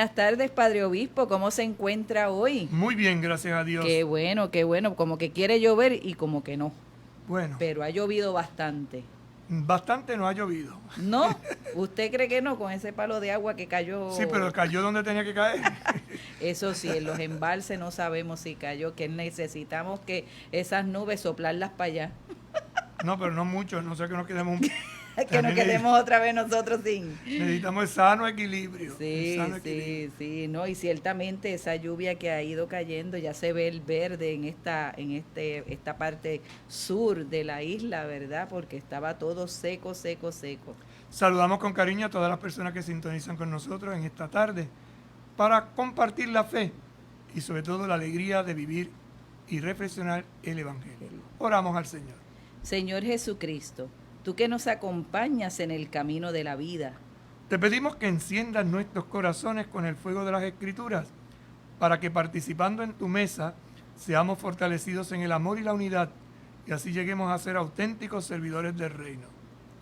Buenas tardes, Padre Obispo, ¿cómo se encuentra hoy? Muy bien, gracias a Dios. Qué bueno, como que quiere llover y como que no, Bueno, pero ha llovido bastante. bastante no ha llovido. ¿No? ¿Usted cree que no con ese palo de agua que cayó? Sí, pero cayó donde tenía que caer. Eso sí, en los embalses no sabemos si cayó, que necesitamos que esas nubes soplarlas para allá. No, pero no mucho, no sé que nos quedemos... Que nos quedemos otra vez nosotros sin. Necesitamos el sano equilibrio. Sí, sí, no, y ciertamente esa lluvia que ha ido cayendo, ya se ve el verde en esta parte sur de la isla, ¿verdad? Porque estaba todo seco. Saludamos con cariño a todas las personas que sintonizan con nosotros en esta tarde para compartir la fe y sobre todo la alegría de vivir y reflexionar el Evangelio. Oramos al Señor. Señor Jesucristo, tú que nos acompañas en el camino de la vida, Te pedimos que enciendas nuestros corazones con el fuego de las Escrituras, para que participando en tu mesa seamos fortalecidos en el amor y la unidad, y así lleguemos a ser auténticos servidores del reino.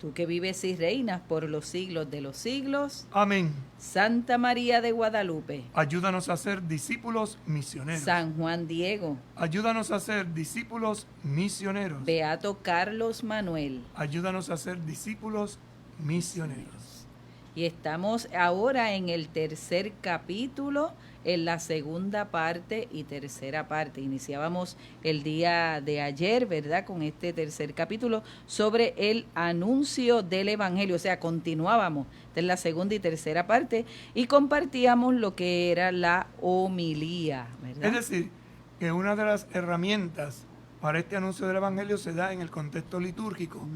tú que vives y reinas por los siglos de los siglos, Amén. Santa María de Guadalupe, Ayúdanos a ser discípulos misioneros. San Juan Diego, Ayúdanos a ser discípulos misioneros. Beato Carlos Manuel. Ayúdanos a ser discípulos misioneros. Y estamos ahora en el tercer capítulo, en la segunda parte y tercera parte. Iniciábamos el día de ayer, ¿verdad?, con este tercer capítulo sobre el anuncio del Evangelio. O sea, continuábamos en la segunda y tercera parte y compartíamos lo que era la homilía, ¿verdad? Es decir, que una de las herramientas para este anuncio del Evangelio se da en el contexto litúrgico.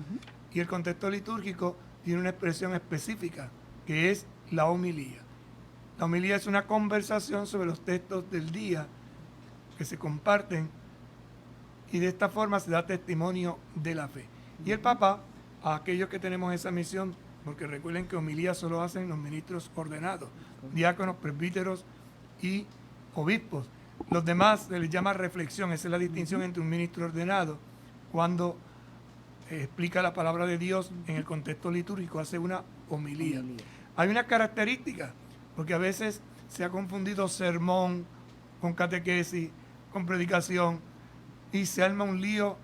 Y el contexto litúrgico tiene una expresión específica, que es la homilía. La homilía es una conversación sobre los textos del día que se comparten y de esta forma se da testimonio de la fe. Y el Papa, a aquellos que tenemos esa misión, porque recuerden que homilía solo hacen los ministros ordenados, diáconos, presbíteros y obispos. Los demás se les llama reflexión, esa es la distinción entre un ministro ordenado cuando explica la palabra de Dios en el contexto litúrgico, hace una homilía. Hay una característica, porque a veces se ha confundido sermón con catequesis, con predicación, y se arma un lío.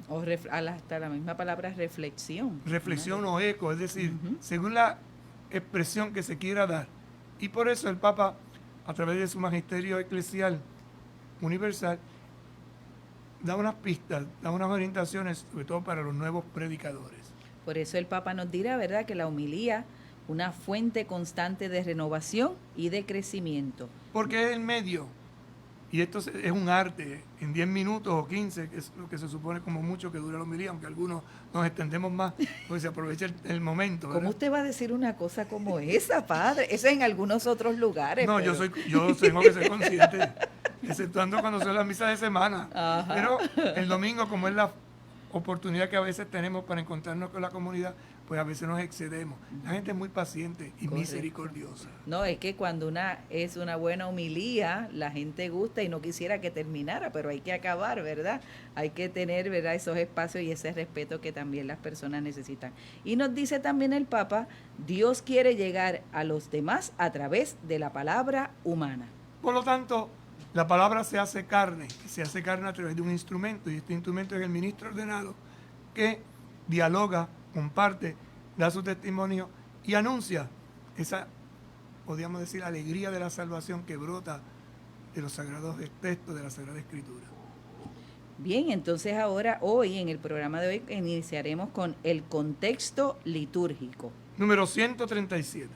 O hasta la misma palabra reflexión. Reflexión o eco, es decir, según la expresión que se quiera dar. Y por eso el Papa, a través de su magisterio eclesial universal, da unas pistas, da unas orientaciones, sobre todo para los nuevos predicadores. Por eso el Papa nos dirá, ¿verdad?, que la homilía, una fuente constante de renovación y de crecimiento. Porque es el medio, y esto es un arte, en 10 minutos o 15, que es lo que se supone como mucho que dura la homilía, aunque algunos nos extendemos más, porque se aprovecha el momento, ¿verdad? ¿Cómo usted va a decir una cosa como esa, padre? Eso en algunos otros lugares. No, pero... yo tengo que ser consciente, exceptuando cuando son las misas de semana. Ajá. Pero el domingo, como es la oportunidad que a veces tenemos para encontrarnos con la comunidad, pues a veces nos excedemos. La gente es muy paciente y misericordiosa. No, es que cuando es una buena homilía, la gente gusta y no quisiera que terminara, pero hay que acabar, ¿verdad? Hay que tener, ¿verdad?, esos espacios y ese respeto que también las personas necesitan. Y nos dice también el Papa, Dios quiere llegar a los demás a través de la palabra humana. Por lo tanto, la palabra se hace carne, y se hace carne a través de un instrumento, y este instrumento es el ministro ordenado, que dialoga, comparte, da su testimonio y anuncia esa, podríamos decir, alegría de la salvación que brota de los sagrados textos de la Sagrada Escritura. Bien, entonces ahora, hoy, en el programa de hoy, iniciaremos con el contexto litúrgico. Número 137.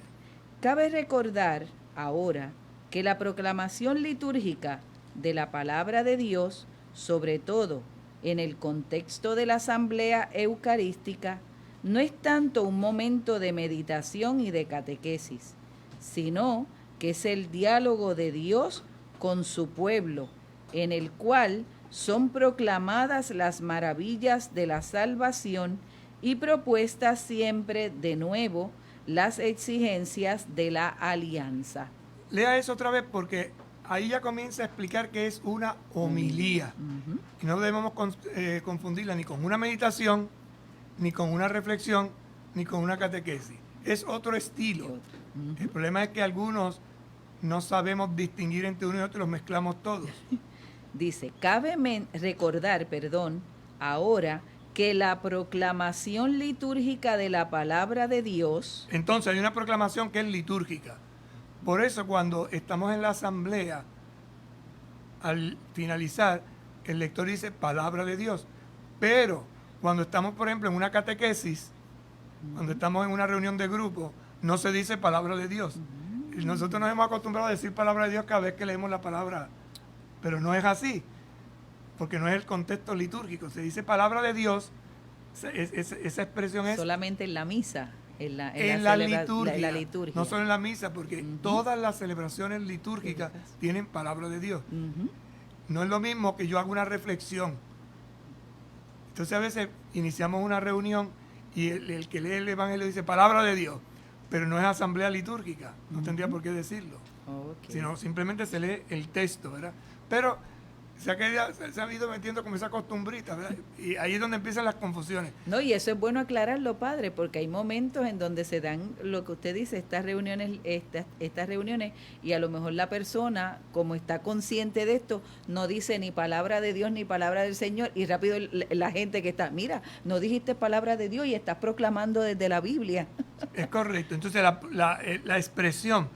Cabe recordar ahora que la proclamación litúrgica de la palabra de Dios, sobre todo en el contexto de la asamblea eucarística, no es tanto un momento de meditación y de catequesis, sino que es el diálogo de Dios con su pueblo, en el cual son proclamadas las maravillas de la salvación y propuestas siempre de nuevo las exigencias de la alianza. Lea eso otra vez porque ahí ya comienza a explicar que es una homilía. Y no debemos confundirla ni con una meditación, ni con una reflexión, ni con una catequesis. Es otro estilo. El problema es que algunos no sabemos distinguir entre uno y otro y los mezclamos todos. Dice, cabe recordar, ahora que la proclamación litúrgica de la palabra de Dios... Entonces hay una proclamación que es litúrgica. Por eso cuando estamos en la asamblea, al finalizar, el lector dice palabra de Dios. Pero cuando estamos, por ejemplo, en una catequesis, cuando estamos en una reunión de grupo, no se dice palabra de Dios. Y nosotros nos hemos acostumbrado a decir palabra de Dios cada vez que leemos la palabra, pero no es así, porque no es el contexto litúrgico. Se dice palabra de Dios, esa expresión es... solamente en la misa, en la liturgia, liturgia. no solo en la misa, porque todas las celebraciones litúrgicas tienen palabra de Dios. No es lo mismo que yo haga una reflexión. Entonces a veces iniciamos una reunión y el que lee el Evangelio dice palabra de Dios, pero no es asamblea litúrgica, no tendría por qué decirlo, sino simplemente se lee el texto, ¿verdad? Pero se ha ido metiendo como esa costumbrita, ¿verdad? Y ahí es donde empiezan las confusiones. No, y eso es bueno aclararlo, padre, porque hay momentos en donde se dan lo que usted dice, estas reuniones, y a lo mejor la persona, como está consciente de esto, no dice ni palabra de Dios ni palabra del Señor, y rápido la gente que está, mira, no dijiste palabra de Dios y estás proclamando desde la Biblia. Es correcto. Entonces la expresión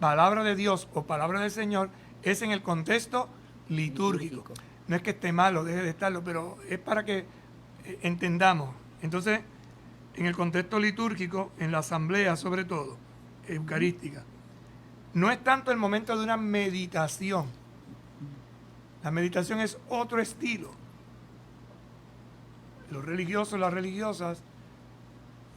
palabra de Dios o palabra del Señor es en el contexto litúrgico. No es que esté mal o deje de estarlo, pero es para que entendamos. Entonces, en el contexto litúrgico, en la asamblea sobre todo, eucarística, no es tanto el momento de una meditación. La meditación es otro estilo. Los religiosos, las religiosas,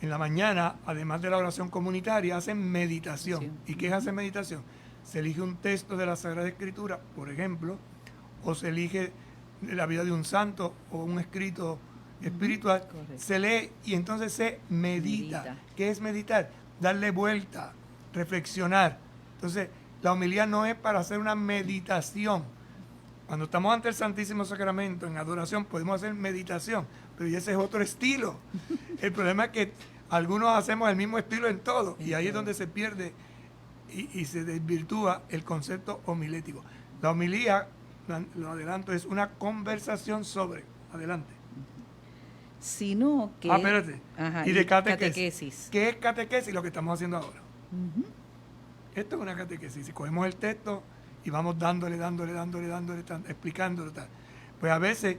en la mañana, además de la oración comunitaria, hacen meditación. Sí. ¿Y qué es hacer meditación? Se elige un texto de la Sagrada Escritura, por ejemplo, o se elige la vida de un santo o un escrito espiritual, se lee y entonces se medita. ¿Qué es meditar? Darle vuelta, reflexionar. Entonces, la homilía no es para hacer una meditación. Cuando estamos ante el Santísimo Sacramento, en adoración, podemos hacer meditación, pero ese es otro estilo. El problema es que algunos hacemos el mismo estilo en todo, y ahí es donde se pierde y se desvirtúa el concepto homilético. La homilía, lo adelanto, es una conversación sobre, adelante. Sino que... espérate. Ajá, y de catequesis. ¿Qué es catequesis? Lo que estamos haciendo ahora. Esto es una catequesis. Si cogemos el texto y vamos dándole, explicándolo, tal. Pues a veces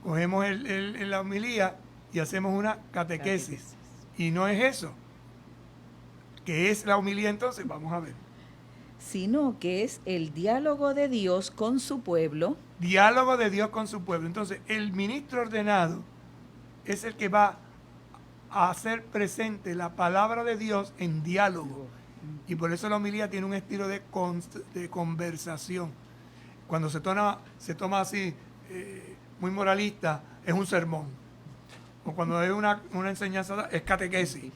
cogemos la homilía y hacemos una catequesis. Y no es eso. ¿Qué es la homilía entonces? Vamos a ver. Sino que es el diálogo de Dios con su pueblo. Diálogo de Dios con su pueblo. Entonces, el ministro ordenado es el que va a hacer presente la palabra de Dios en diálogo. Y por eso la homilía tiene un estilo de conversación. Cuando se toma así, muy moralista, es un sermón. O cuando es una enseñanza, es catequesis.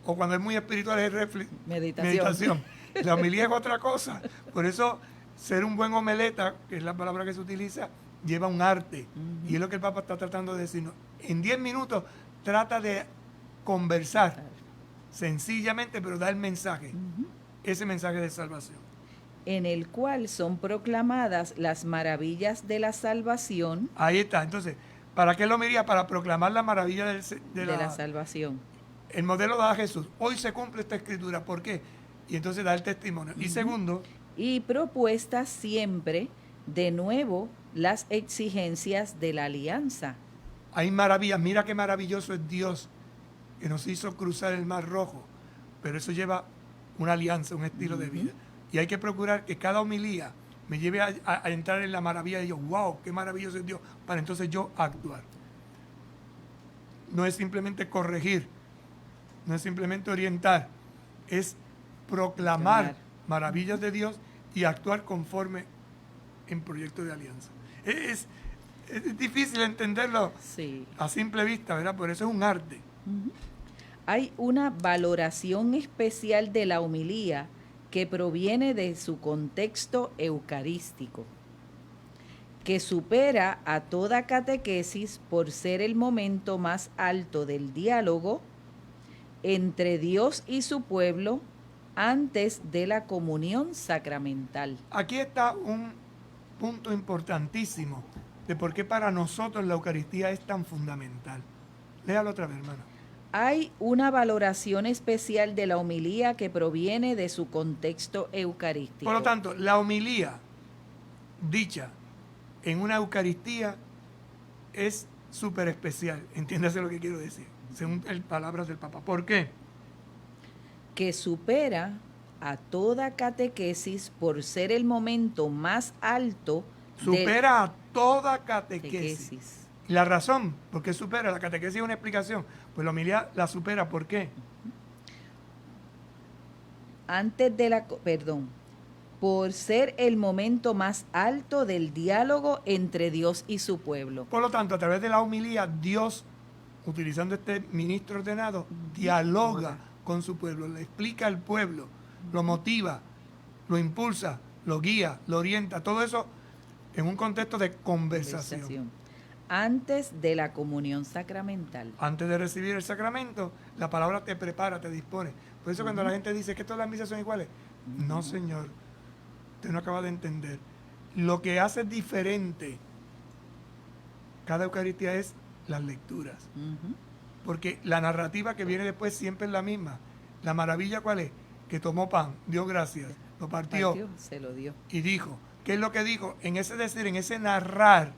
O cuando es muy espiritual, es meditación. La homilía es otra cosa. Por eso, ser un buen homeleta, que es la palabra que se utiliza, lleva un arte. Y es lo que el Papa está tratando de decirnos. En 10 minutos trata de conversar sencillamente, pero da el mensaje. Ese mensaje de salvación. En el cual son proclamadas las maravillas de la salvación. Ahí está. Entonces, ¿para qué la homilía? Para proclamar la maravilla de la salvación. El modelo da a Jesús. Hoy se cumple esta escritura. ¿Por qué? Y entonces da el testimonio. Y segundo. Y propuestas siempre de nuevo las exigencias de la alianza. Hay maravillas. Mira qué maravilloso es Dios, que nos hizo cruzar el Mar Rojo. Pero eso lleva una alianza, un estilo de vida. Y hay que procurar que cada homilía me lleve a entrar en la maravilla de Dios. ¡Wow! ¡Qué maravilloso es Dios! Para entonces yo actuar. No es simplemente corregir. No es simplemente orientar. Es proclamar maravillas de Dios y actuar conforme en proyectos de alianza. Es difícil entenderlo a simple vista, ¿verdad? Por eso es un arte. Hay una valoración especial de la homilía que proviene de su contexto eucarístico, que supera a toda catequesis por ser el momento más alto del diálogo entre Dios y su pueblo antes de la comunión sacramental. Aquí está un punto importantísimo de por qué para nosotros la Eucaristía es tan fundamental. Léalo otra vez, hermano. Hay una valoración especial de la homilía que proviene de su contexto eucarístico. Por lo tanto, la homilía dicha en una Eucaristía es súper especial. Entiéndase lo que quiero decir, según palabras del Papa. ¿Por qué? Que supera a toda catequesis por ser el momento más alto Supera a toda catequesis. catequesis. ¿Y la razón? ¿Por qué supera? La catequesis es una explicación. Pues la homilía la supera. ¿Por qué? Por ser el momento más alto del diálogo entre Dios y su pueblo. Por lo tanto, a través de la homilía, Dios, utilizando este ministro ordenado, dialoga con su pueblo, le explica al pueblo, lo motiva, lo impulsa, lo guía, lo orienta, todo eso en un contexto de conversación. Antes de la comunión sacramental. Antes de recibir el sacramento, la palabra te prepara, te dispone. Por eso cuando la gente dice que todas las misas son iguales, no, señor, usted no acaba de entender. Lo que hace diferente cada Eucaristía es las lecturas. Porque la narrativa que viene después siempre es la misma. La maravilla, ¿cuál es? Que tomó pan, dio gracias, lo partió, se lo dio. Y dijo. ¿Qué es lo que dijo? En ese decir, en ese narrar,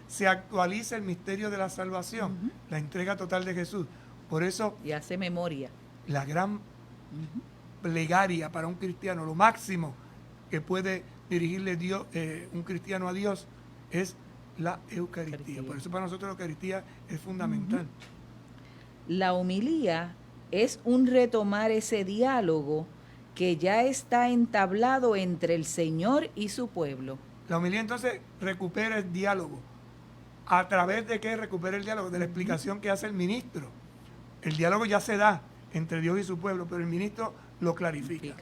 se actualiza el misterio de la salvación, la entrega total de Jesús. Por eso, y hace memoria. La gran plegaria para un cristiano, lo máximo que puede dirigirle Dios, un cristiano a Dios, es la Eucaristía. Por eso para nosotros la Eucaristía es fundamental. La homilía es un retomar ese diálogo que ya está entablado entre el Señor y su pueblo. La homilía entonces recupera el diálogo. ¿A través de qué recupera el diálogo? De la explicación que hace el ministro. El diálogo ya se da entre Dios y su pueblo, pero el ministro lo clarifica.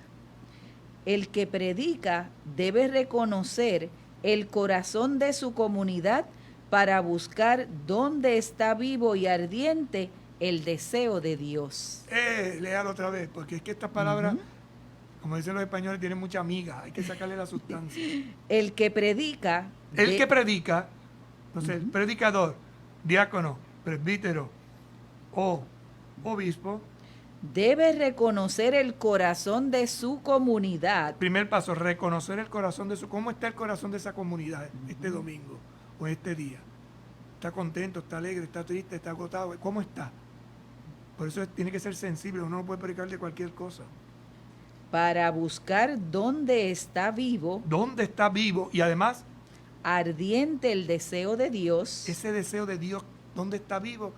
El que predica debe reconocer el corazón de su comunidad para buscar dónde está vivo y ardiente el deseo de Dios. Léalo otra vez, porque es que estas palabras, como dicen los españoles, tienen mucha miga, hay que sacarle la sustancia. El que predica, entonces el predicador, diácono, presbítero o obispo, debe reconocer el corazón de su comunidad. Primer paso, reconocer el corazón de ¿cómo está el corazón de esa comunidad este domingo o este día? ¿Está contento, está alegre, está triste, está agotado? ¿Cómo está? Por eso tiene que ser sensible, uno no puede predicar de cualquier cosa. Para buscar dónde está vivo. ¿Dónde está vivo? Y además, ardiente el deseo de Dios. Ese deseo de Dios, ¿dónde está vivo?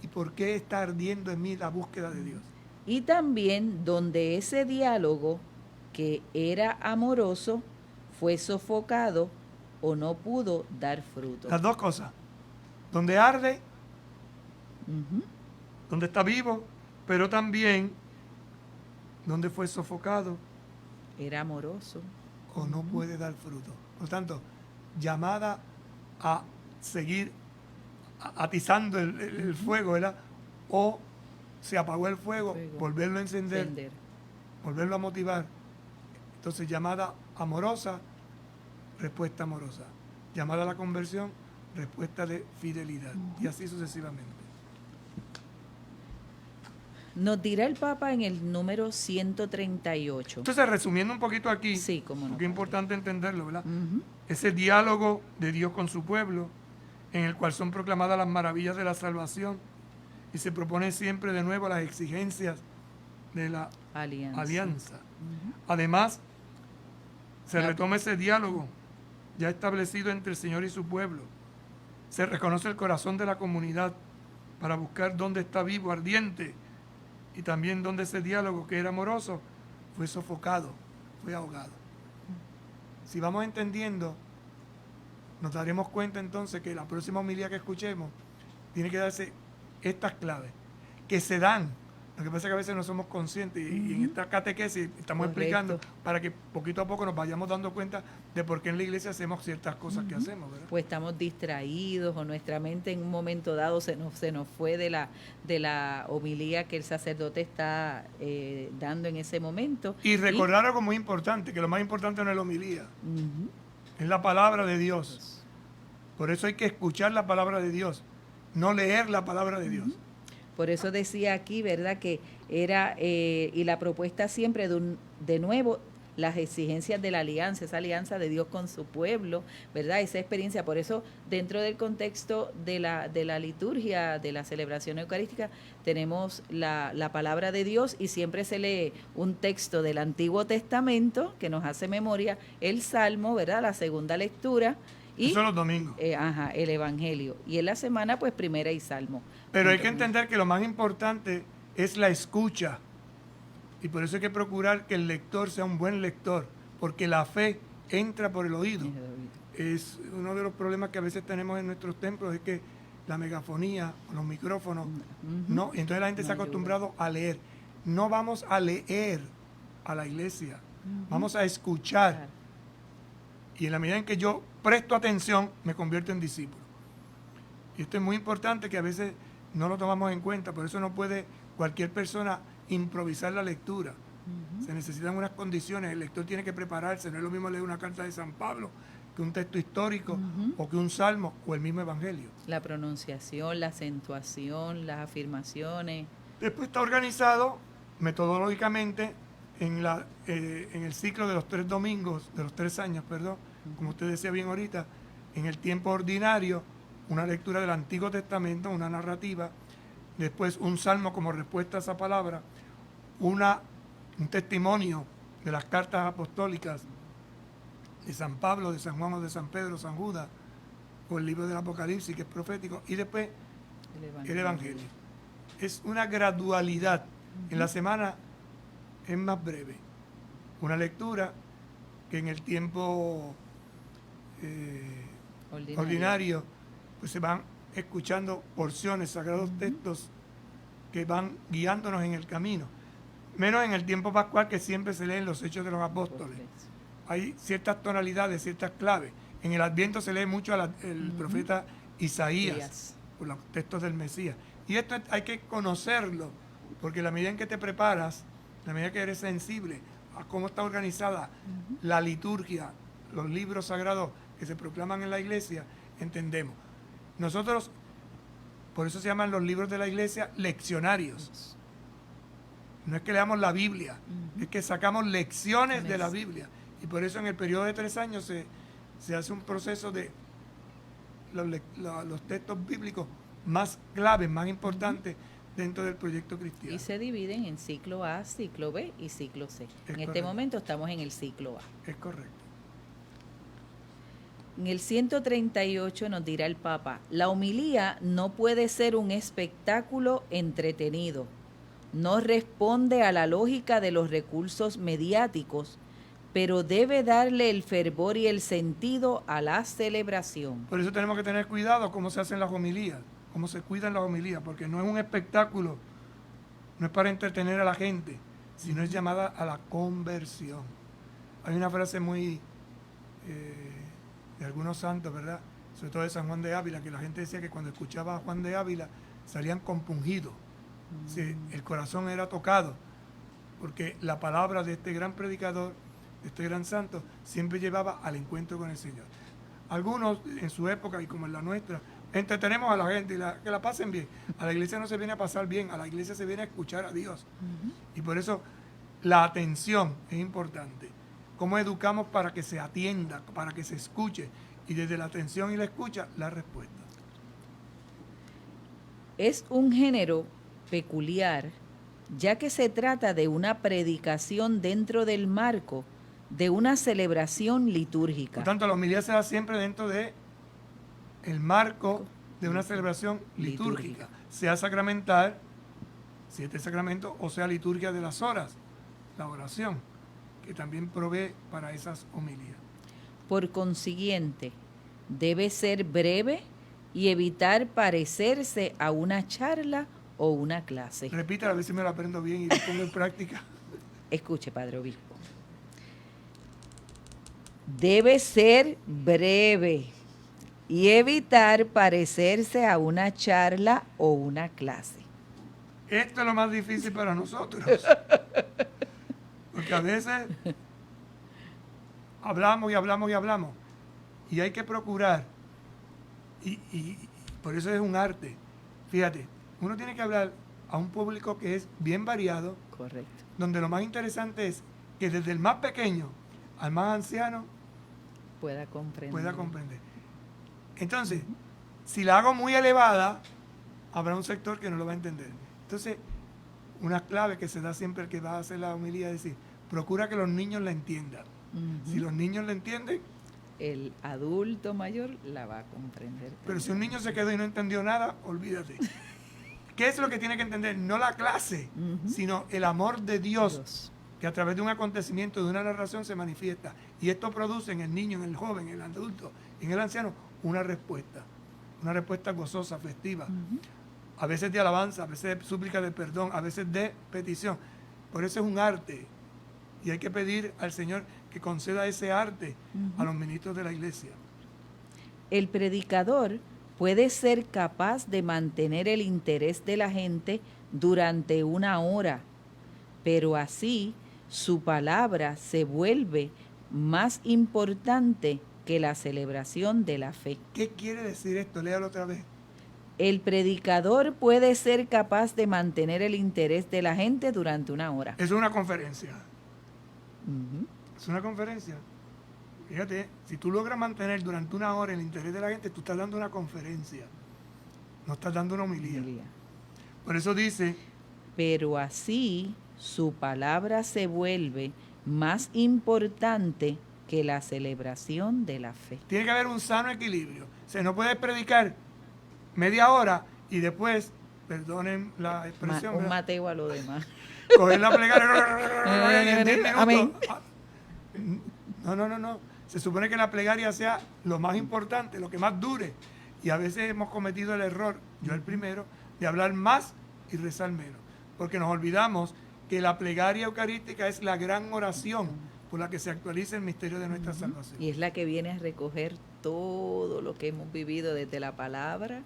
¿Y por qué está ardiendo en mí la búsqueda de Dios? Y también donde ese diálogo, que era amoroso, fue sofocado o no pudo dar fruto. Las dos cosas. Donde arde, donde está vivo, pero también donde fue sofocado. Era amoroso. O no puede dar fruto. Por lo tanto, llamada a seguir atizando el fuego, ¿verdad? O se apagó el fuego, volverlo a encender, volverlo a motivar. Entonces, llamada amorosa, respuesta amorosa. Llamada a la conversión, respuesta de fidelidad. Y así sucesivamente. Nos dirá el Papa en el número 138. Entonces, resumiendo un poquito aquí, sí, cómo no, porque es importante entenderlo, ¿verdad? Ese diálogo de Dios con su pueblo, en el cual son proclamadas las maravillas de la salvación, y se propone siempre de nuevo las exigencias de la alianza. Además, se retoma ese diálogo ya establecido entre el Señor y su pueblo. Se reconoce el corazón de la comunidad para buscar dónde está vivo, ardiente, y también donde ese diálogo que era amoroso fue sofocado, fue ahogado. Si vamos entendiendo, nos daremos cuenta entonces que la próxima homilía que escuchemos tiene que darse estas claves, que se dan Lo que pasa es que a veces no somos conscientes y en esta catequesis estamos Correcto. explicando para que poquito a poco nos vayamos dando cuenta de por qué en la iglesia hacemos ciertas cosas que hacemos, ¿verdad? Pues estamos distraídos o nuestra mente en un momento dado se nos fue de la homilía que el sacerdote está dando en ese momento. Y recordar algo muy importante, que lo más importante no es la homilía, Ujú. es la palabra de Dios. Por eso hay que escuchar la palabra de Dios, no leer la palabra de Dios. Por eso decía aquí, ¿verdad? Que era, y la propuesta siempre de nuevo, las exigencias de la alianza, esa alianza de Dios con su pueblo, ¿verdad? Esa experiencia. Por eso, dentro del contexto de la liturgia, de la celebración eucarística, tenemos la palabra de Dios y siempre se lee un texto del Antiguo Testamento que nos hace memoria, el Salmo, ¿verdad? La segunda lectura. Y, Eso los domingos. el Evangelio. Y en la semana, pues, primera y Salmo. Pero hay que entender que lo más importante es la escucha. Y por eso hay que procurar que el lector sea un buen lector, porque la fe entra por el oído. Es uno de los problemas que a veces tenemos en nuestros templos, es que la megafonía, los micrófonos, no, entonces la gente se ha acostumbrado a leer. No vamos a leer a la iglesia, vamos a escuchar. Claro. Y en la medida en que yo presto atención, me convierto en discípulo. Y esto es muy importante, que a veces no lo tomamos en cuenta, por eso no puede cualquier persona improvisar la lectura. Se necesitan unas condiciones, el lector tiene que prepararse, no es lo mismo leer una carta de San Pablo que un texto histórico o que un salmo o el mismo evangelio. La pronunciación, la acentuación, las afirmaciones. Después está organizado metodológicamente en el ciclo de los 3 domingos, de los 3 años, perdón, como usted decía bien ahorita, en el tiempo ordinario, una lectura del Antiguo Testamento, una narrativa, después un salmo como respuesta a esa palabra, un testimonio de las cartas apostólicas de San Pablo, de San Juan o de San Pedro, San Judas, o el libro del Apocalipsis, que es profético, y después el Evangelio. Es una gradualidad. En la semana es más breve. Una lectura que en el tiempo ordinario pues se van escuchando porciones, sagrados textos que van guiándonos en el camino. Menos en el tiempo pascual, que siempre se leen los Hechos de los Apóstoles. Hay ciertas tonalidades, ciertas claves. En el Adviento se lee mucho el profeta Isaías, por los textos del Mesías. Y esto hay que conocerlo, porque la medida en que te preparas, la medida que eres sensible a cómo está organizada la liturgia, los libros sagrados que se proclaman en la iglesia, entendemos. Nosotros, por eso se llaman los libros de la iglesia leccionarios. No es que leamos la Biblia, es que sacamos lecciones de la Biblia. Y por eso en el periodo de 3 años se hace un proceso de los textos bíblicos más claves, más importantes dentro del proyecto cristiano. Y se dividen en ciclo A, ciclo B y ciclo C. En este correcto. momento estamos en el ciclo A. Es correcto. En el 138 nos dirá el Papa, la homilía no puede ser un espectáculo entretenido, no responde a la lógica de los recursos mediáticos, pero debe darle el fervor y el sentido a la celebración. Por eso tenemos que tener cuidado cómo se hacen las homilías, cómo se cuidan las homilías, porque no es un espectáculo, no es para entretener a la gente, sino es llamada a la conversión. Hay una frase muy de algunos santos, ¿verdad? Sobre todo de San Juan de Ávila, que la gente decía que cuando escuchaba a Juan de Ávila salían compungidos. Sí, el corazón era tocado, porque la palabra de este gran predicador, de este gran santo, siempre llevaba al encuentro con el Señor. Algunos en su época y como en la nuestra, entretenemos a la gente y que la pasen bien. A la iglesia no se viene a pasar bien, a la iglesia se viene a escuchar a Dios. Y por eso la atención es importante. Cómo educamos para que se atienda, para que se escuche, y desde la atención y la escucha, la respuesta. Es un género peculiar, ya que se trata de una predicación dentro del marco de una celebración litúrgica. Por tanto, la homilía se da siempre dentro de el marco de una celebración litúrgica, sea sacramental, 7 sacramentos, o sea liturgia de las horas, la oración, que también provee para esas homilías. Por consiguiente, debe ser breve y evitar parecerse a una charla o una clase. Repítala a ver si me lo aprendo bien y lo pongo en práctica. Escuche, Padre Obispo. Debe ser breve y evitar parecerse a una charla o una clase. Esto es lo más difícil para nosotros. Porque a veces hablamos y hablamos y hablamos. Y hay que procurar. Y por eso es un arte. Fíjate, uno tiene que hablar a un público que es bien variado. Correcto. Donde lo más interesante es que desde el más pequeño al más anciano pueda comprender. Entonces, si la hago muy elevada, habrá un sector que no lo va a entender. Entonces, una clave que se da siempre el que va a hacer la homilía es decir, procura que los niños la entiendan. Si los niños la entienden, el adulto mayor la va a comprender. Pero si un niño se quedó y no entendió nada, olvídate. ¿Qué es lo que tiene que entender? No la clase, sino el amor de Dios, que a través de un acontecimiento, de una narración se manifiesta. Y esto produce en el niño, en el joven, en el adulto, en el anciano, una respuesta gozosa, festiva. A veces de alabanza, a veces de súplica de perdón, a veces de petición. Por eso es un arte. Y hay que pedir al Señor que conceda ese arte a los ministros de la iglesia. El predicador puede ser capaz de mantener el interés de la gente durante una hora, pero así su palabra se vuelve más importante que la celebración de la fe. ¿Qué quiere decir esto? Léalo otra vez. El predicador puede ser capaz de mantener el interés de la gente durante una hora. Es una conferencia. Es una conferencia. Fíjate, si tú logras mantener durante una hora el interés de la gente, tú estás dando una conferencia. No estás dando una homilía. Por eso dice... Pero así su palabra se vuelve más importante que la celebración de la fe. Tiene que haber un sano equilibrio. O sea, no puedes predicar media hora y después, perdonen la expresión, un Mateo a lo demás. Coger la plegaria y en 10 minutos. Amén. No. Se supone que la plegaria sea lo más importante, lo que más dure. Y a veces hemos cometido el error, yo el primero, de hablar más y rezar menos. Porque nos olvidamos que la plegaria eucarística es la gran oración por la que se actualiza el misterio de nuestra salvación. Y es la que viene a recoger todo lo que hemos vivido desde la palabra,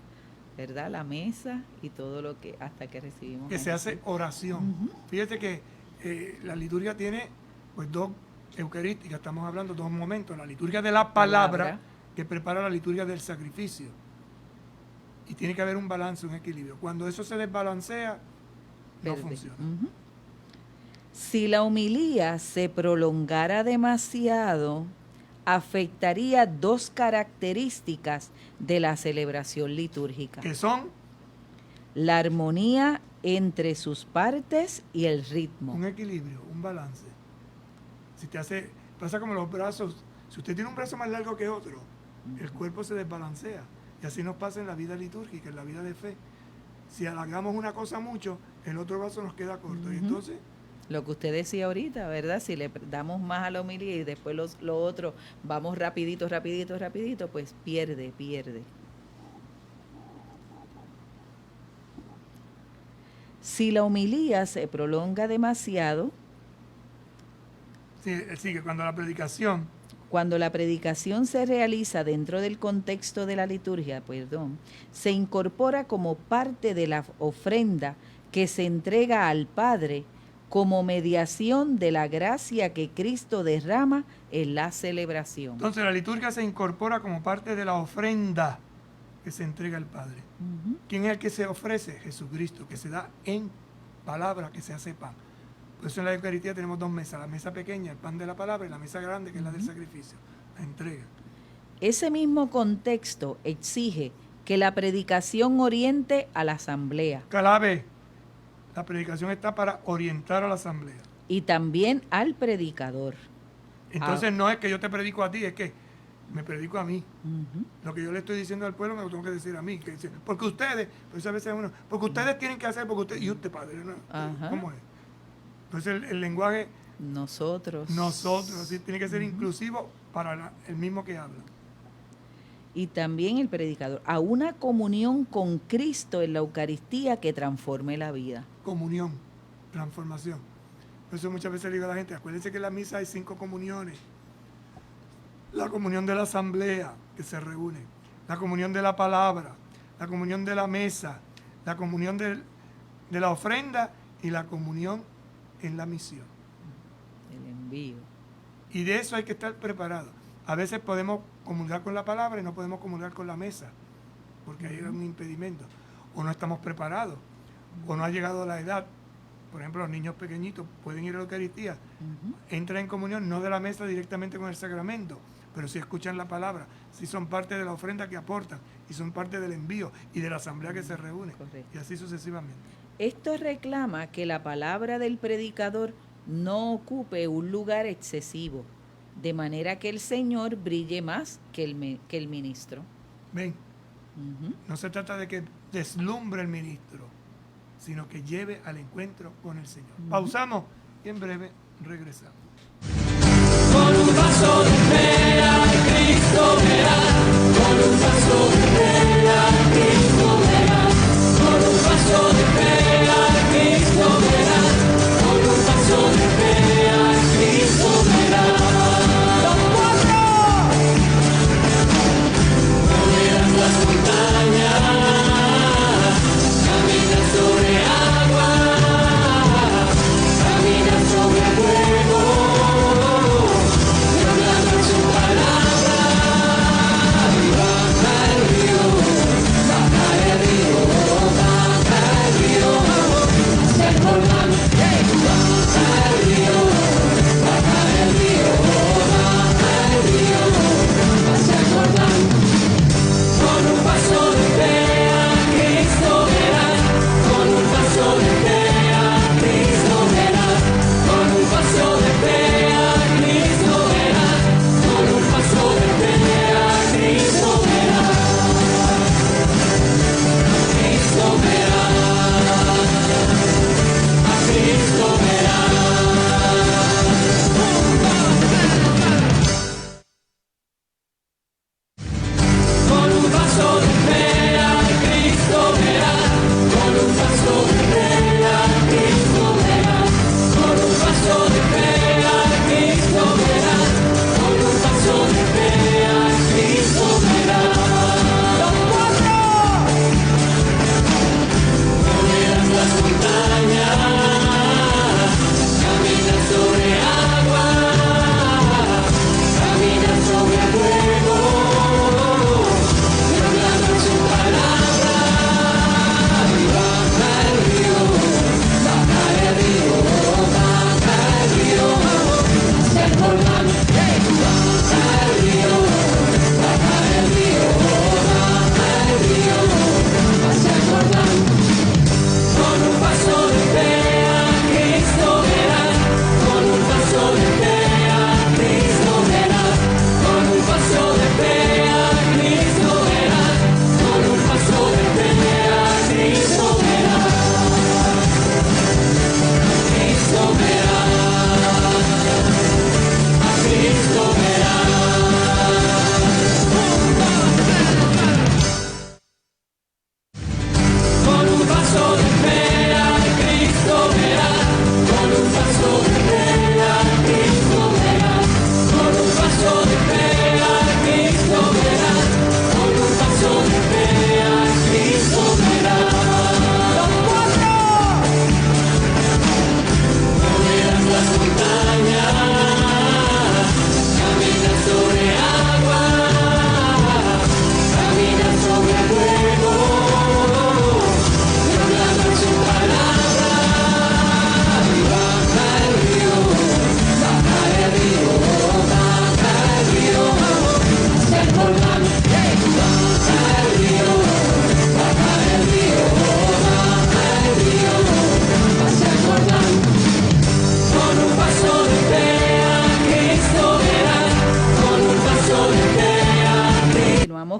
¿verdad? La mesa y todo lo que hasta que recibimos. Que se hace oración. Fíjate que la liturgia tiene pues dos eucarísticas, estamos hablando de dos momentos. La liturgia de la palabra, que prepara la liturgia del sacrificio. Y tiene que haber un balance, un equilibrio. Cuando eso se desbalancea, no funciona. Si la homilía se prolongara demasiado, afectaría dos características de la celebración litúrgica. ¿Qué son? La armonía entre sus partes y el ritmo. Un equilibrio, un balance. Si te hace, pasa como los brazos. Si usted tiene un brazo más largo que otro, el cuerpo se desbalancea. Y así nos pasa en la vida litúrgica, en la vida de fe. Si alargamos una cosa mucho, el otro brazo nos queda corto. Y entonces... Lo que usted decía ahorita, ¿verdad? Si le damos más a la homilía y después lo otro, vamos rapidito, pues pierde. Si la homilía se prolonga demasiado... Sí, que cuando la predicación se realiza dentro del contexto de la liturgia, se incorpora como parte de la ofrenda que se entrega al Padre como mediación de la gracia que Cristo derrama en la celebración. Entonces la liturgia se incorpora como parte de la ofrenda que se entrega al Padre. ¿Quién es el que se ofrece? Jesucristo, que se da en palabra, que se hace pan. Por eso en la Eucaristía tenemos dos mesas, la mesa pequeña, el pan de la palabra, y la mesa grande, que es la del sacrificio, la entrega. Ese mismo contexto exige que la predicación oriente a la asamblea. Clave, la predicación está para orientar a la asamblea. Y también al predicador. Entonces no es que yo te predico a ti, es que me predico a mí. Lo que yo le estoy diciendo al pueblo me lo tengo que decir a mí. Porque ustedes, pues a veces porque ustedes tienen que hacer, porque ustedes, y usted, padre, ¿no? ¿Cómo es? Entonces el lenguaje... Nosotros, así tiene que ser inclusivo para el mismo que habla. y también el predicador, a una comunión con Cristo en la Eucaristía que transforme la vida. Comunión, transformación. Por eso muchas veces le digo a la gente, acuérdense que en la misa hay 5 comuniones. La comunión de la asamblea, que se reúne, la comunión de la palabra, la comunión de la mesa, la comunión de la ofrenda y la comunión en la misión. El envío. Y de eso hay que estar preparado. A veces podemos comulgar con la palabra y no podemos comulgar con la mesa, porque hay un impedimento. O no estamos preparados, o no ha llegado la edad. Por ejemplo, los niños pequeñitos pueden ir a la Eucaristía, entran en comunión no de la mesa directamente con el sacramento, pero si escuchan la palabra, si son parte de la ofrenda que aportan, y son parte del envío y de la asamblea que se reúne, correcto. y así sucesivamente. Esto reclama que la palabra del predicador no ocupe un lugar excesivo, de manera que el Señor brille más que el ministro. Ven, no se trata de que deslumbre el ministro, sino que lleve al encuentro con el Señor. Pausamos y en breve regresamos. Con un paso de fe a Cristo verás, con un paso de fe a Cristo verás, con un paso de fe a Cristo verás, con un paso de fe a Cristo verás. ¡Los cuatro! Moverás las montañas, caminas sobre agua, caminas sobre fuego. Hablando en su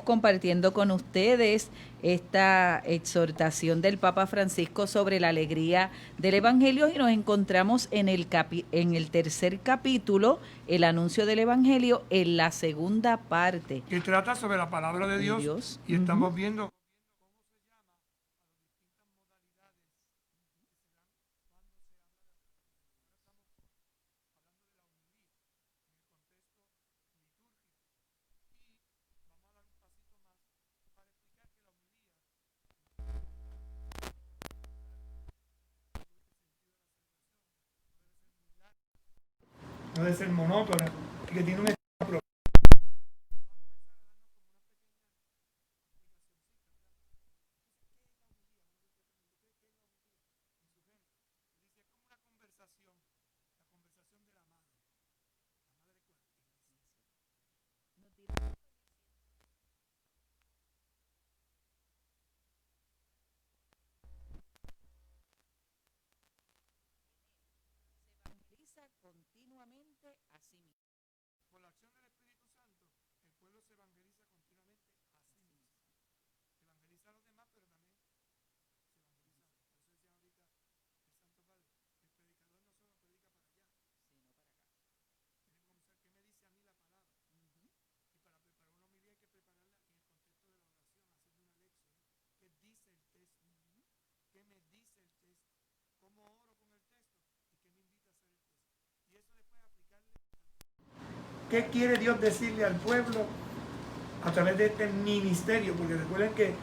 compartiendo con ustedes esta exhortación del Papa Francisco sobre la alegría del Evangelio y nos encontramos en el tercer capítulo, el anuncio del Evangelio, en la segunda parte. Que trata sobre la palabra de Dios. Y estamos viendo no debe ser monótona y que tiene un estilo propio. Continuamente a sí mismo. Por la acción del Espíritu Santo, el pueblo se evangeliza continuamente a sí mismo. Evangeliza a los demás, pero también se evangeliza. Por eso decía ahorita el Santo Padre, el predicador no solo predica para allá, Sino para acá. tiene que comenzar qué me dice a mí la palabra. Y para preparar una homilía hay que prepararla en el contexto de la oración, haciendo una lección. ¿Qué dice el texto? ¿Qué me dice el texto? ¿Cómo oro con el texto? ¿Y qué me invita a hacer el texto? Y eso después aplicarle. ¿Qué quiere Dios decirle al pueblo a través de este ministerio? Porque recuerden que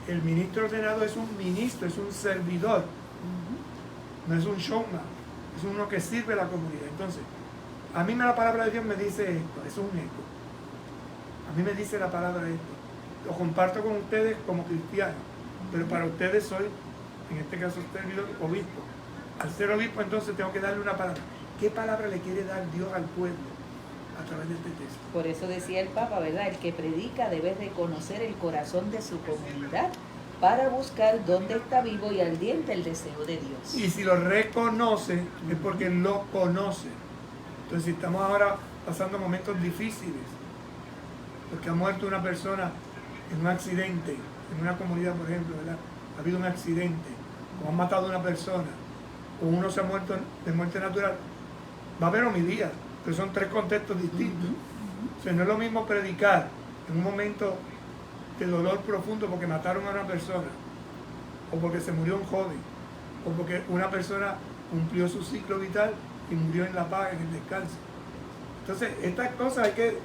el ministro ordenado es un ministro, es un servidor, no es un showman, es uno que sirve a la comunidad. Entonces, a mí la palabra de Dios me dice esto, es un eco. A mí me dice la palabra esto. Lo comparto con ustedes como cristianos, pero para ustedes soy, en este caso, servidor, obispo. Al ser obispo, entonces tengo que darle una palabra. ¿Qué palabra le quiere dar Dios al pueblo a través de este texto? Por eso decía el Papa, ¿verdad? El que predica debe reconocer el corazón de su comunidad para buscar dónde está vivo y ardiente el deseo de Dios. Y si lo reconoce, es porque lo conoce. Entonces, si estamos ahora pasando momentos difíciles, porque ha muerto una persona en un accidente, en una comunidad, por ejemplo, ¿verdad? Ha habido un accidente, o han matado a una persona, o uno se ha muerto de muerte natural, va a haber homilías, pero son tres contextos distintos. O sea, no es lo mismo predicar en un momento de dolor profundo porque mataron a una persona, o porque se murió un joven, o porque una persona cumplió su ciclo vital y murió en la paz, en el descanso. Entonces, estas cosas hay que,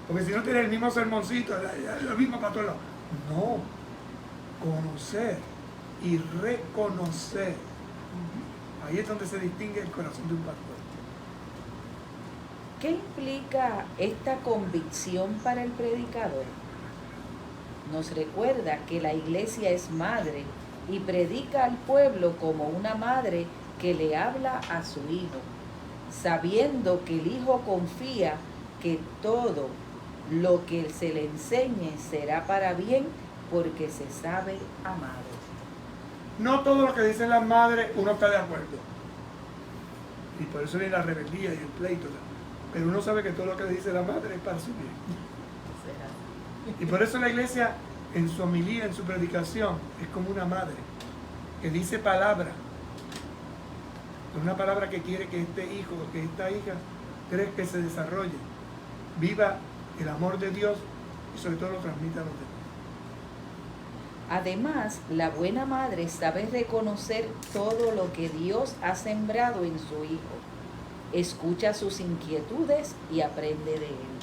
porque si no tienes el mismo sermoncito, lo mismo para todos lados. No, conocer y reconocer. Ahí es donde se distingue el corazón de un pastor. ¿Qué implica esta convicción para el predicador? Nos recuerda que la iglesia es madre y predica al pueblo como una madre que le habla a su hijo, sabiendo que el hijo confía que todo lo que se le enseñe será para bien porque se sabe amado. No todo lo que dicen las madres uno está de acuerdo. Y por eso viene la rebeldía y el pleito. Pero uno sabe que todo lo que dice la madre es para su bien. Y por eso la iglesia, en su homilía, en su predicación, es como una madre que dice palabra. Una palabra que quiere que este hijo o que esta hija crezca, que se desarrolle, viva el amor de Dios y sobre todo lo transmita a los demás. Además, la buena madre sabe reconocer todo lo que Dios ha sembrado en su hijo, escucha sus inquietudes y aprende de él.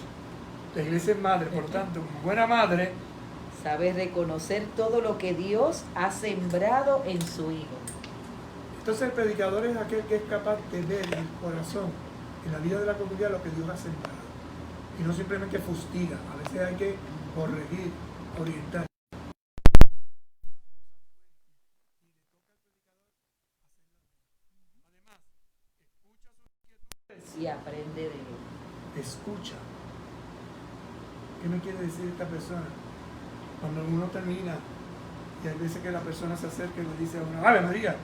La iglesia es madre, por tanto, como buena madre, sabe reconocer todo lo que Dios ha sembrado en su hijo. Entonces el predicador es aquel que es capaz de ver en el corazón, en la vida de la comunidad, lo que Dios ha sembrado. Y no simplemente fustiga, a veces hay que corregir, orientar. Y aprende de él. Escucha. ¿Qué me quiere decir esta persona? Cuando uno termina, y hay veces que la persona se acerca y le dice a uno, ¡Ave María!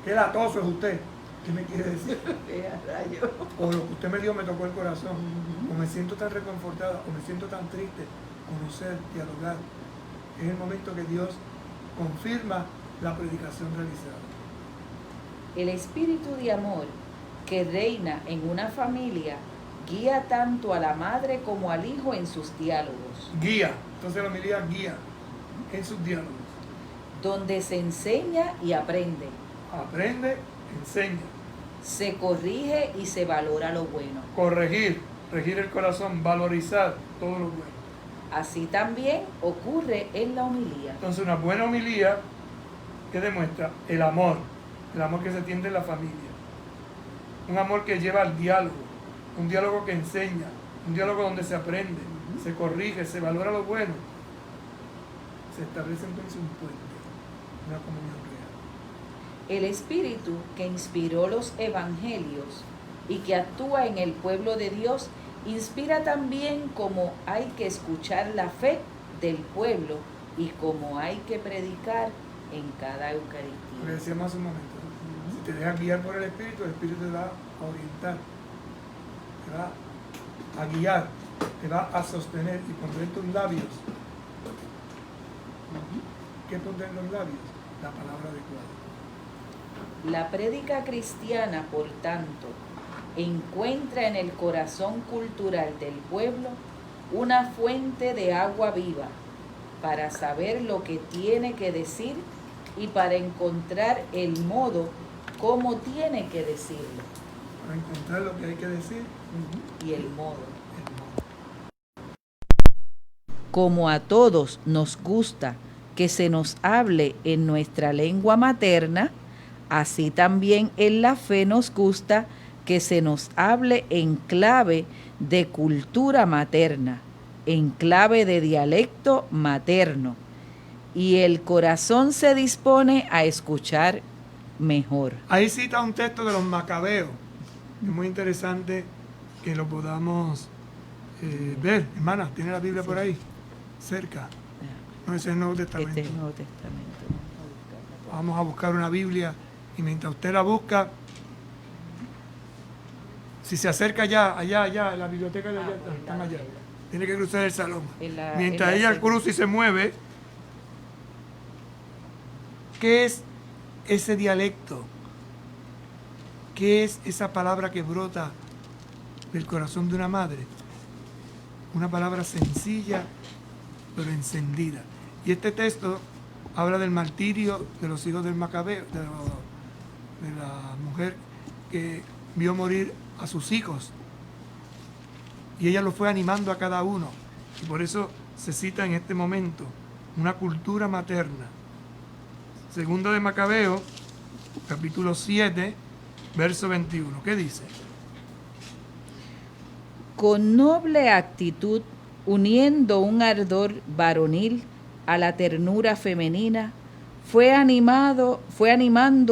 ¡Qué latoso es usted! ¿Qué me quiere decir? O lo que usted me dio me tocó el corazón. O me siento tan reconfortada, o me siento tan triste conocer, dialogar. Es el momento que Dios confirma la predicación realizada. El espíritu de amor que reina en una familia guía tanto a la madre como al hijo en sus diálogos, Guía, entonces la homilía guía en sus diálogos. donde se enseña y aprende, Aprende, enseña, se corrige y se valora lo bueno. corregir, regir el corazón, valorizar todo lo bueno. Así también ocurre en la homilía. Entonces una buena homilía que demuestra el amor que se tiende en la familia. Un amor que lleva al diálogo, un diálogo que enseña, un diálogo donde se aprende, se corrige, se valora lo bueno. Se establece entonces un puente, una comunión real. El espíritu que inspiró los evangelios y que actúa en el pueblo de Dios inspira también cómo hay que escuchar la fe del pueblo y cómo hay que predicar en cada Lo que Eucaristía. decíamos hace un momento, ¿no? Si te dejas guiar por el Espíritu te va a orientar, te va a guiar, te va a sostener y pondré en tus labios. ¿Qué pondré en los labios? La palabra adecuada. La prédica cristiana, por tanto, encuentra en el corazón cultural del pueblo una fuente de agua viva para saber lo que tiene que decir y para encontrar el modo como tiene que decirlo Para encontrar lo que hay que decir, y el modo. el modo. Como a todos nos gusta que se nos hable en nuestra lengua materna, así también en la fe nos gusta que se nos hable en clave de cultura materna, en clave de dialecto materno, y el corazón se dispone a escuchar mejor. Ahí cita un texto de los Macabeos. Es muy interesante que lo podamos ver. Hermana, ¿tiene la Biblia por ahí? Cerca. No, ese es el Nuevo Testamento. Este es el Nuevo Testamento. Vamos a buscar una Biblia y mientras usted la busca, si se acerca allá, la biblioteca de allá, están allá. Tiene que cruzar el salón. Mientras ella cruza y se mueve, ¿qué es ese dialecto? ¿Qué es esa palabra que brota del corazón de una madre? Una palabra sencilla, pero encendida. Y este texto habla del martirio de los hijos del Macabeo, de la mujer que vio morir a sus hijos. Y ella lo fue animando a cada uno. Y por eso se cita en este momento una cultura materna. Segundo de Macabeo, capítulo 7, verso 21. ¿Qué dice? Con noble actitud, uniendo un ardor varonil a la ternura femenina, fue animando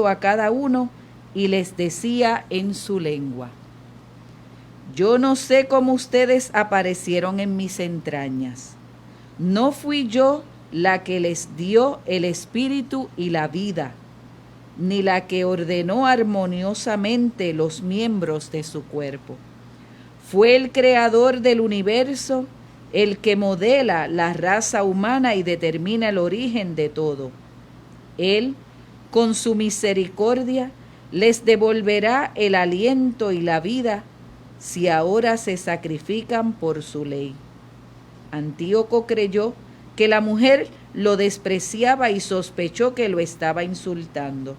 a cada uno y les decía en su lengua: yo no sé cómo ustedes aparecieron en mis entrañas. No fui yo la que les dio el espíritu y la vida, ni la que ordenó armoniosamente los miembros de su cuerpo. Fue el creador del universo el que modela la raza humana y determina el origen de todo. Él, con su misericordia, les devolverá el aliento y la vida si ahora se sacrifican por su ley. Antíoco creyó que la mujer lo despreciaba y sospechó que lo estaba insultando.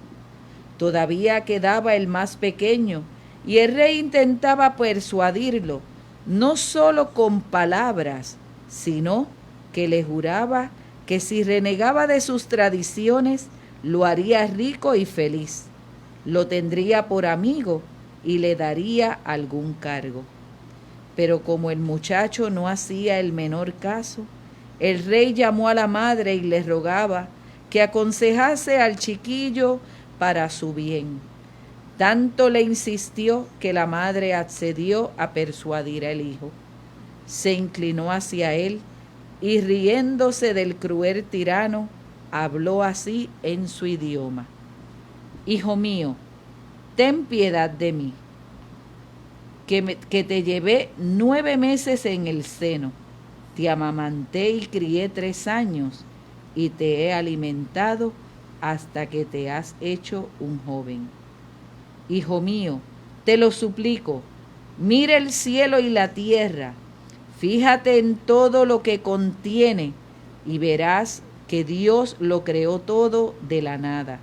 Todavía quedaba el más pequeño, y el rey intentaba persuadirlo, no solo con palabras, sino que le juraba que si renegaba de sus tradiciones, lo haría rico y feliz, lo tendría por amigo y le daría algún cargo. Pero como el muchacho no hacía el menor caso, el rey llamó a la madre y le rogaba que aconsejase al chiquillo para su bien. Tanto le insistió que la madre accedió a persuadir al hijo. Se inclinó hacia él y, riéndose del cruel tirano, habló así en su idioma: hijo mío, ten piedad de mí, que te llevé 9 meses en el seno. te amamanté y crié 3 años, y te he alimentado hasta que te has hecho un joven. Hijo mío, te lo suplico, mira el cielo y la tierra, fíjate en todo lo que contiene, y verás que Dios lo creó todo de la nada,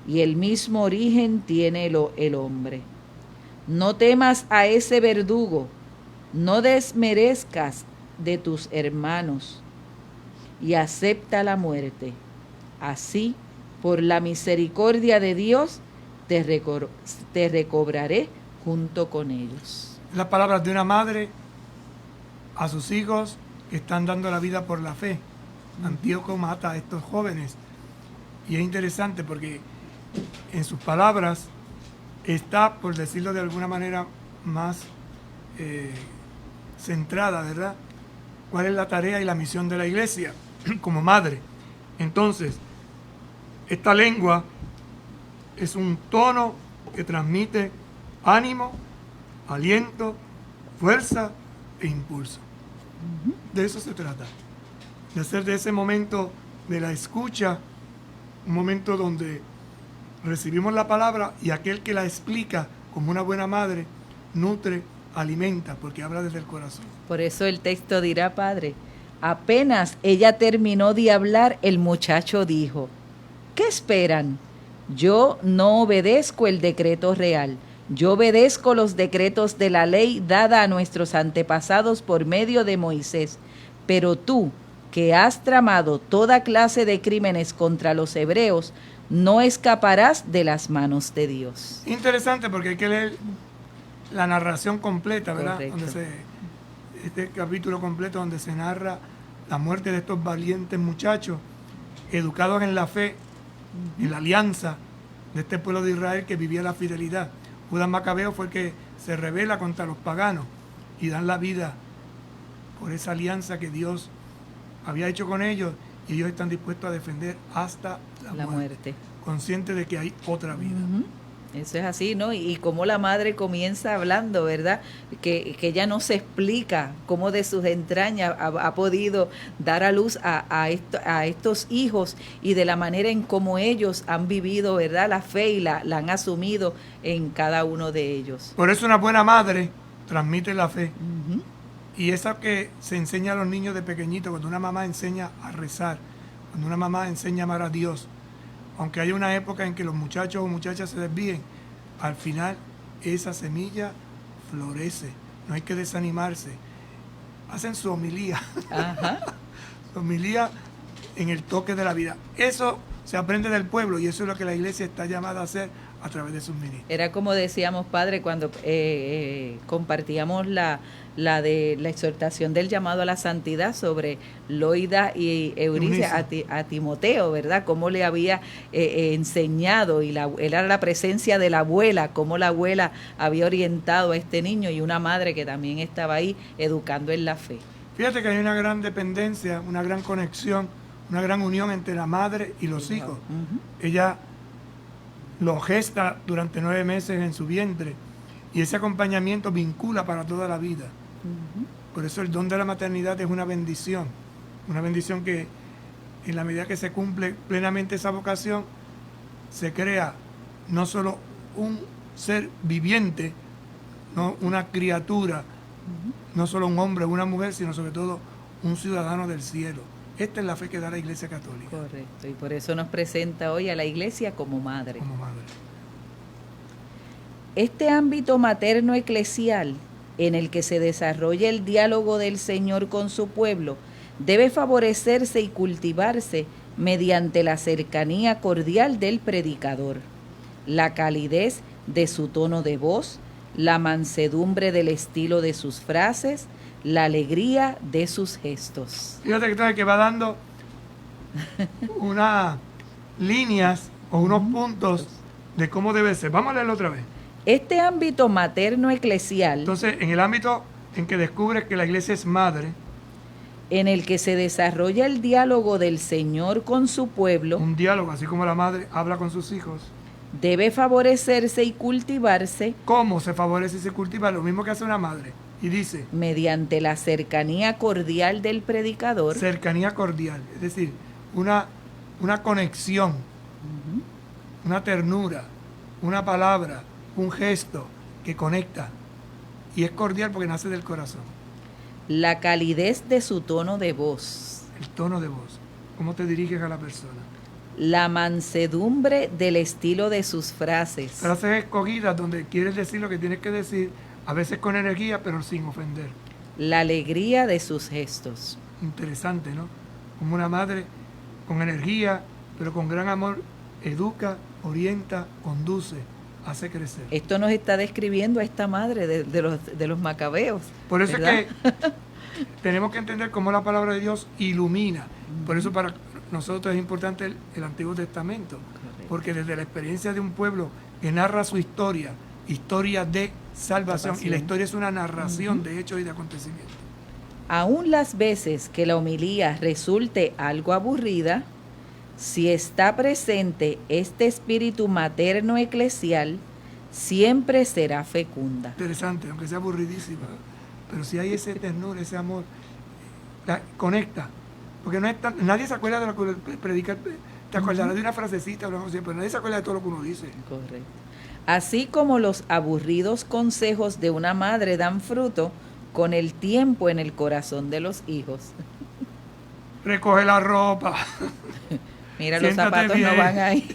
y el mismo origen tiene el hombre. No temas a ese verdugo, no desmerezcas de tus hermanos, y acepta la muerte. Así, por la misericordia de Dios, te recobraré junto con ellos. Las palabras de una madre a sus hijos que están dando la vida por la fe. Antíoco mata a estos jóvenes. Y es interesante porque en sus palabras está, por decirlo de alguna manera, más centrada, ¿verdad? ¿Cuál es la tarea y la misión de la iglesia como madre? Entonces, esta lengua es un tono que transmite ánimo, aliento, fuerza e impulso. De eso se trata. De hacer de ese momento de la escucha un momento donde recibimos la palabra y aquel que la explica como una buena madre nutre, alimenta, porque habla desde el corazón. Por eso el texto dirá, Padre, apenas ella terminó de hablar, el muchacho dijo, ¿qué esperan? Yo no obedezco el decreto real, yo obedezco los decretos de la ley dada a nuestros antepasados por medio de Moisés, pero tú, que has tramado toda clase de crímenes contra los hebreos, no escaparás de las manos de Dios. Interesante porque hay que leer la narración completa, ¿verdad? Correcto. Este capítulo completo donde se narra la muerte de estos valientes muchachos, educados en la fe, en la alianza de este pueblo de Israel que vivía la fidelidad. Judas Macabeo fue el que se rebela contra los paganos y dan la vida por esa alianza que Dios había hecho con ellos, y ellos están dispuestos a defender hasta la muerte, conscientes de que hay otra vida. Eso es así, ¿no? Y como la madre comienza hablando, ¿verdad? Que ella no se explica cómo de sus entrañas ha podido dar a luz a estos hijos, y de la manera en cómo ellos han vivido, ¿verdad? La fe y la han asumido en cada uno de ellos. Por eso una buena madre transmite la fe. Y esa que se enseña a los niños de pequeñito, cuando una mamá enseña a rezar, cuando una mamá enseña a amar a Dios, aunque haya una época en que los muchachos o muchachas se desvíen, al final esa semilla florece, no hay que desanimarse. Hacen su homilía, su homilía en el toque de la vida. Eso se aprende del pueblo y eso es lo que la iglesia está llamada a hacer a través de sus ministros. Era como decíamos, Padre, cuando compartíamos la exhortación del llamado a la santidad sobre Loida y Eunice a Timoteo, ¿verdad? Cómo le había enseñado, y era la presencia de la abuela, cómo la abuela había orientado a este niño, y una madre que también estaba ahí educando en la fe. Fíjate que hay una gran dependencia, una gran conexión, una gran unión entre la madre y los hijos. Ella lo gesta durante 9 meses en su vientre, y ese acompañamiento vincula para toda la vida. Por eso el don de la maternidad es una bendición que en la medida que se cumple plenamente esa vocación, se crea no solo un ser viviente, no una criatura, no solo un hombre o una mujer, sino sobre todo un ciudadano del cielo. Esta es la fe que da la Iglesia Católica. Correcto, y por eso nos presenta hoy a la Iglesia como madre. Como madre. Este ámbito materno eclesial en el que se desarrolla el diálogo del Señor con su pueblo debe favorecerse y cultivarse mediante la cercanía cordial del predicador, la calidez de su tono de voz, la mansedumbre del estilo de sus frases, la alegría de sus gestos. Fíjate que va dando unas líneas o unos puntos de cómo debe ser. Vamos a leerlo otra vez. Este ámbito materno eclesial, Entonces, en el ámbito en que descubres que la iglesia es madre, en el que se desarrolla el diálogo del Señor con su pueblo, un diálogo, así como la madre habla con sus hijos, debe favorecerse y cultivarse. ¿cómo se favorece y se cultiva? Lo mismo que hace una madre. Y dice, mediante la cercanía cordial del predicador, cercanía cordial, es decir, una conexión, una ternura, una palabra, un gesto que conecta. Y es cordial porque nace del corazón. la calidez de su tono de voz, El tono de voz, cómo te diriges a la persona. la mansedumbre del estilo de sus frases, Frases escogidas donde quieres decir lo que tienes que decir, a veces con energía, pero sin ofender. la alegría de sus gestos. Interesante, ¿no? Como una madre con energía, pero con gran amor, educa, orienta, conduce, hace crecer. Esto nos está describiendo a esta madre de los macabeos. Por eso ¿verdad? es que tenemos que entender cómo la palabra de Dios ilumina. Por eso para nosotros es importante el Antiguo Testamento, porque desde la experiencia de un pueblo que narra su historia, historia de salvación, y la historia es una narración de hechos y de acontecimientos. Aún las veces que la homilía resulte algo aburrida, si está presente este espíritu materno eclesial, siempre será fecunda. Interesante, aunque sea aburridísima, pero si hay ese ternura, ese amor, conecta. Porque no es nadie se acuerda de lo que predica, te acordarás de una frasecita, pero nadie se acuerda de todo lo que uno dice. Correcto. Así como los aburridos consejos de una madre dan fruto con el tiempo en el corazón de los hijos. Recoge la ropa, Mira, los Siéntate zapatos no bien. van ahí.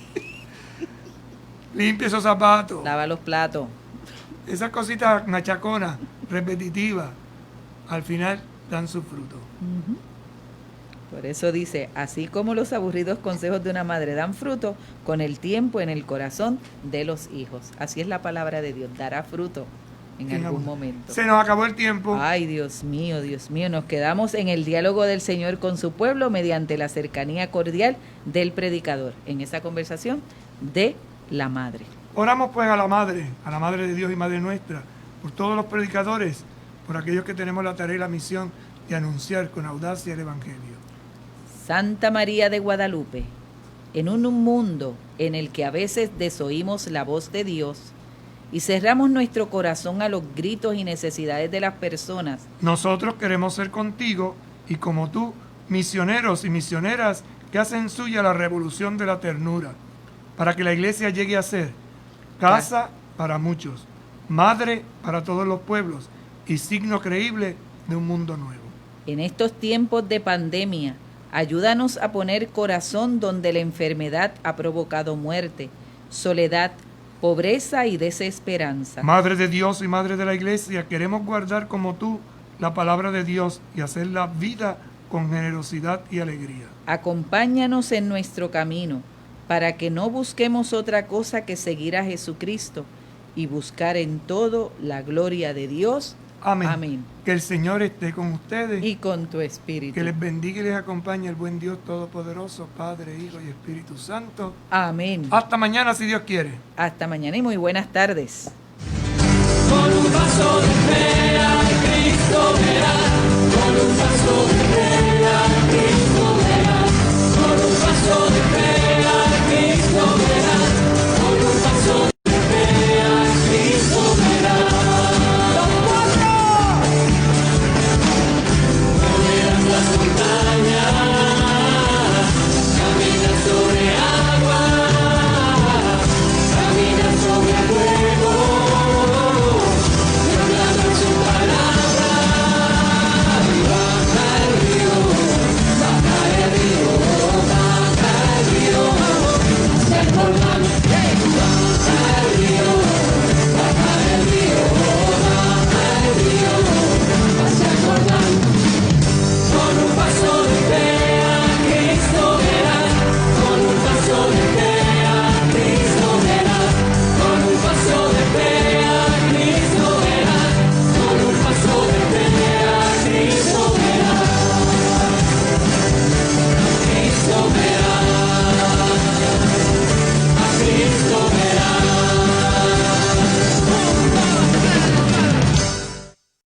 limpia esos zapatos. Lava los platos. Esas cositas machaconas, repetitivas, al final dan su fruto. Por eso dice, así como los aburridos consejos de una madre dan fruto, con el tiempo en el corazón de los hijos. Así es la palabra de Dios, dará fruto en algún momento. Se nos acabó el tiempo. Ay, Dios mío, nos quedamos en el diálogo del Señor con su pueblo mediante la cercanía cordial del predicador, en esa conversación de la madre. Oramos pues a la Madre de Dios y Madre nuestra, por todos los predicadores, por aquellos que tenemos la tarea y la misión de anunciar con audacia el Evangelio. Santa María de Guadalupe, en un mundo en el que a veces desoímos la voz de Dios y cerramos nuestro corazón a los gritos y necesidades de las personas, Nosotros queremos ser contigo y como tú, misioneros y misioneras que hacen suya la revolución de la ternura, para que la iglesia llegue a ser casa para muchos, madre para todos los pueblos y signo creíble de un mundo nuevo. en estos tiempos de pandemia, ayúdanos a poner corazón donde la enfermedad ha provocado muerte, soledad, pobreza y desesperanza. Madre de Dios y Madre de la Iglesia, queremos guardar como tú la palabra de Dios y hacerla vida con generosidad y alegría. Acompáñanos en nuestro camino para que no busquemos otra cosa que seguir a Jesucristo y buscar en todo la gloria de Dios. Amén. Amén. Que el Señor esté con ustedes. Y con tu espíritu. Que les bendiga y les acompañe el buen Dios Todopoderoso, Padre, Hijo y Espíritu Santo. Amén. Hasta mañana, si Dios quiere. Hasta mañana y muy buenas tardes. Con un vaso de fe